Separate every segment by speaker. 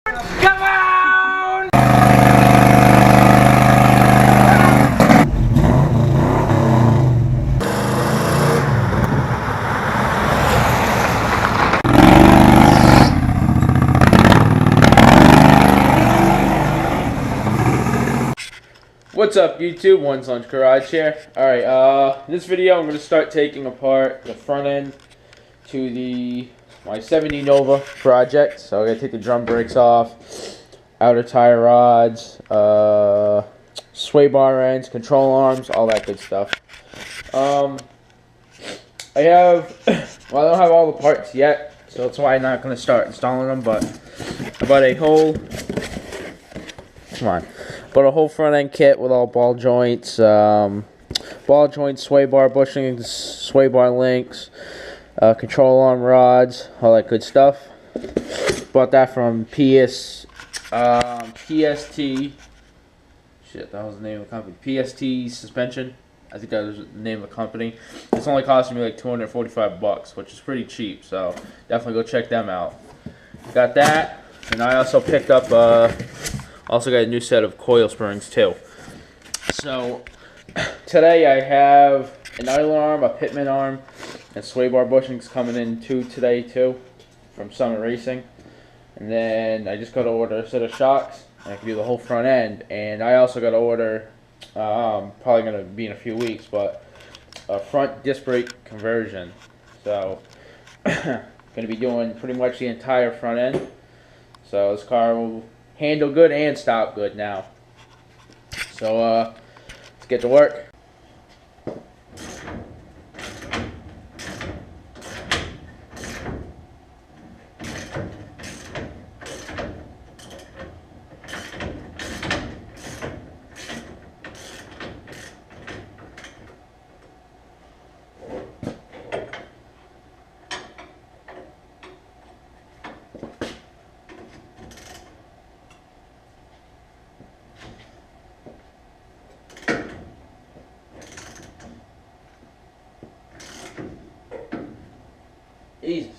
Speaker 1: Come on! What's up, YouTube? One's Lunch Garage here. Alright, in this video I'm going to start taking apart the front end to my 70 Nova project. So I'm going to take the drum brakes off, outer tire rods, sway bar ends, control arms, all that good stuff. I don't have all the parts yet, so that's why I'm not going to start installing them, but I bought a whole front end kit with all ball joints, sway bar bushings, sway bar links, control arm rods, all that good stuff. Bought that from PST. Shit, that was the name of the company. PST Suspension. I think that was the name of the company. It's only costing me like $245, which is pretty cheap. So definitely go check them out. Got that, and I also picked up. Also got a new set of coil springs too. So today I have an idler arm, a pitman arm, and sway bar bushings coming in today too from Summit Racing. And then I just got to order a set of shocks, and I can do the whole front end. And I also got to order, probably going to be in a few weeks, but a front disc brake conversion. So going to be doing pretty much the entire front end. So this car will handle good and stop good now. So let's get to work. Jesus.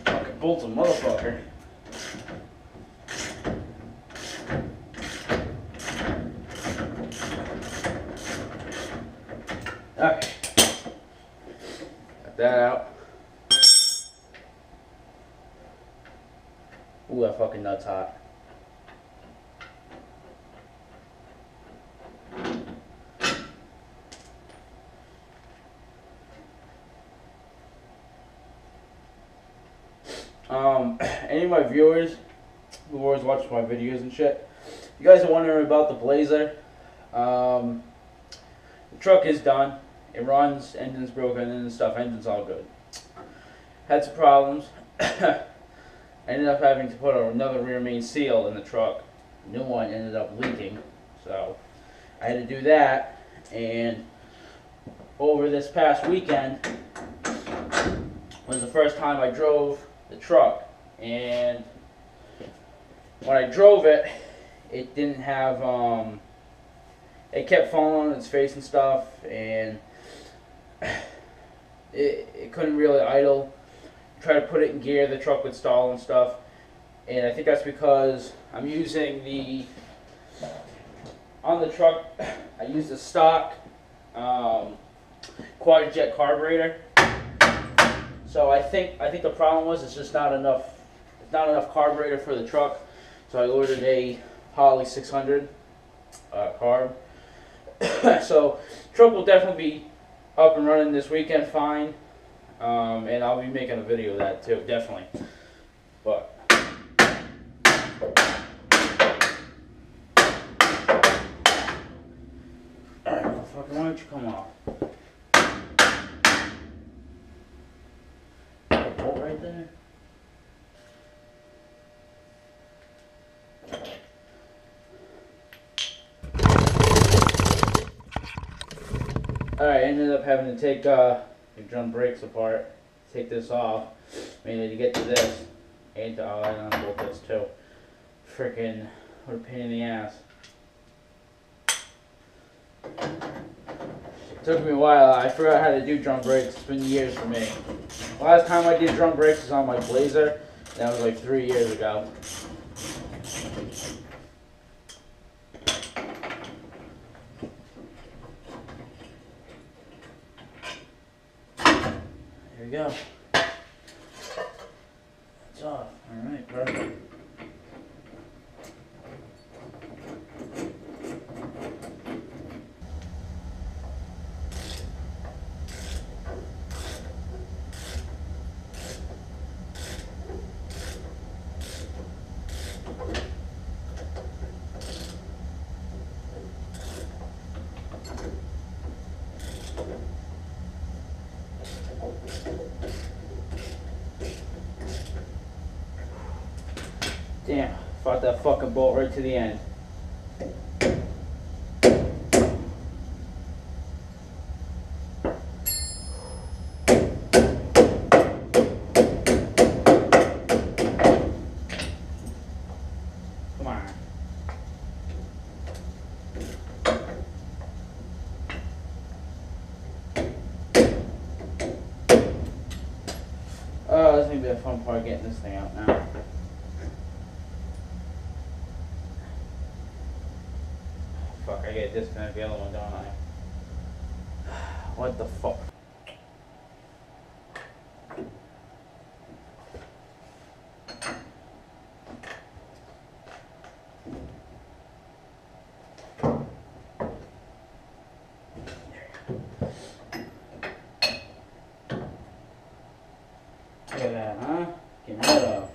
Speaker 1: Fucking bolts a motherfucker. Okay, got that out. Ooh, that fucking nut's hot. Any of my viewers who always watch my videos and shit, you guys are wondering about the Blazer. The truck is done. It runs, engine's broken and stuff, engine's all good. Had some problems. Ended up having to put another rear main seal in the truck. New one ended up leaking, so I had to do that. And over this past weekend was the first time I drove the truck. And when I drove it, it didn't have, it kept falling on its face and stuff, and it couldn't really idle. Try to put it in gear, the truck would stall and stuff. And I think that's because I'm using on the truck, I used a stock quad-jet carburetor. So I think the problem was it's just not enough carburetor for the truck. So I ordered a Holley 600 carb. So truck will definitely be up and running this weekend fine, and I'll be making a video of that too, definitely. But alright, motherfucker, why don't you come off? A bolt right there. Alright, I ended up having to take the drum brakes apart, take this off, mainly to get to this, and to unbolt this too. Freaking, what a pain in the ass. It took me a while. I forgot how to do drum brakes. It's been years for me. Last time I did drum brakes was on my Blazer. That was like 3 years ago. There we go. It's off. Alright, perfect. Damn, fought that fucking bolt right to the end. Come on. Oh, this is gonna be a fun part, getting this thing out now. Fuck, I gotta disconnect the other one, don't I? What the fuck? Look at that, huh? Get rid of.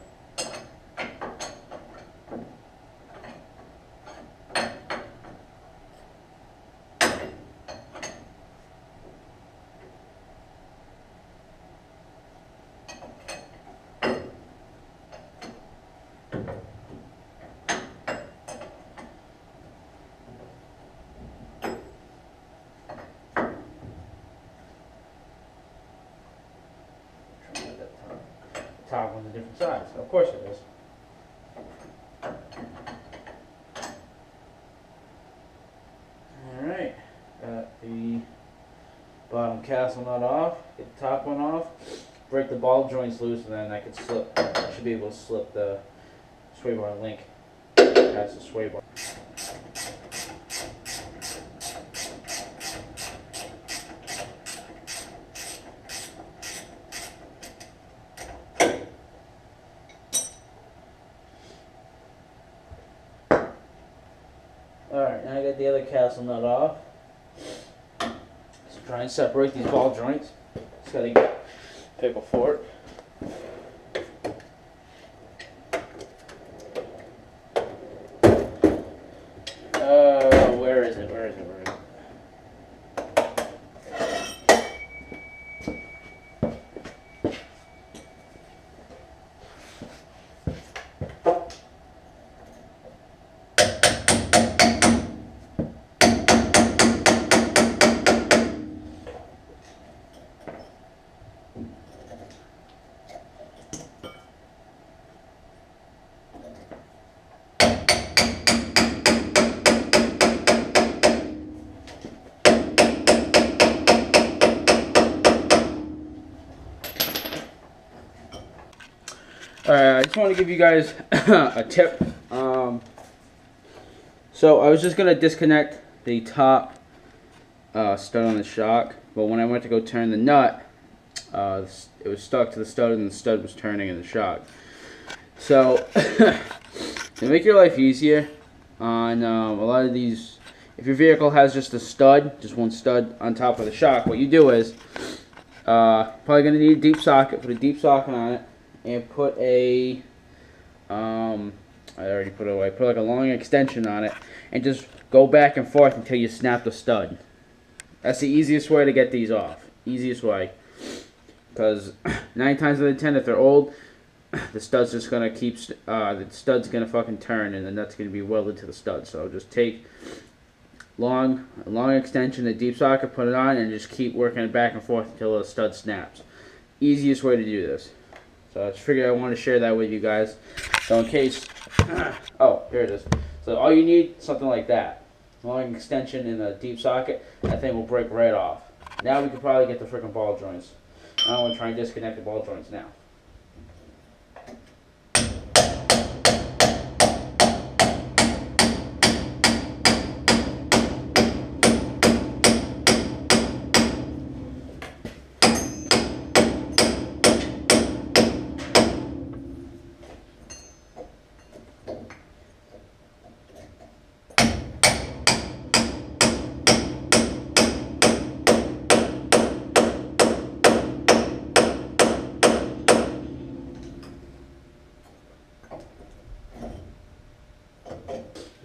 Speaker 1: Top one's a different size. Of course it is. Alright. Got the bottom castle nut off. Get the top one off. Break the ball joints loose, and then I can slip. I should be able to slip the sway bar link. That's the sway bar. Alright, now I got the other castle nut off. Let's try and separate these ball joints. Just gotta get paper for it. Where is it? Where is it? Where is it? Alright, I just want to give you guys a tip. So I was just going to disconnect the top stud on the shock, but when I went to go turn the nut, it was stuck to the stud and the stud was turning in the shock. So to make your life easier on a lot of these, if your vehicle has just a stud, just one stud on top of the shock, what you do is probably going to need a deep socket. Put a deep socket on it. And put a, I already put it away, put like a long extension on it, and just go back and forth until you snap the stud. That's the easiest way to get these off. Easiest way. Because 9 times out of 10, if they're old, the stud's just going to keep, the stud's going to fucking turn, and the nut's going to be welded to the stud. So just take
Speaker 2: long extension, a deep socket, put it on, and just keep working it back and forth until the stud snaps. Easiest way to do this. So I just figured I wanted to share that with you guys. So in case, oh, here it is. So all you need, something like that. Long extension in a deep socket, that thing will break right off. Now we can probably get the freaking ball joints. I want to try and disconnect the ball joints now.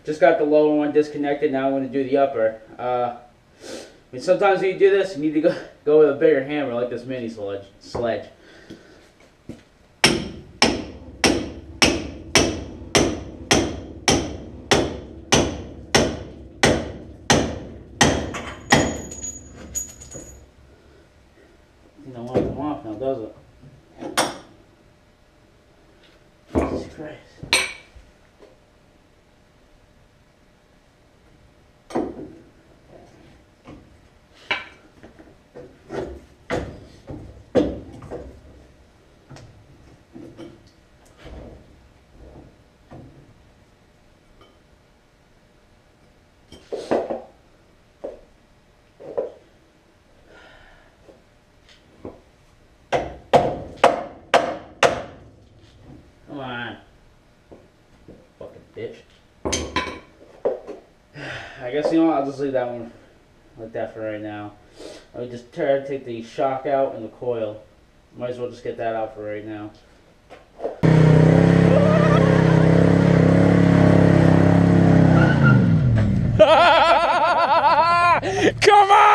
Speaker 2: Just got the lower one disconnected. Now I'm going to do the upper. I mean, sometimes when you do this, you need to go with a bigger hammer like this mini sledge. It don't want to come off now, does it? Jesus Christ. Come on. Fucking bitch. I guess, you know what, I'll just leave that one like that for right now. I'll just try to take the shock out and the coil. Might as well just get that out for right now.
Speaker 1: Come on!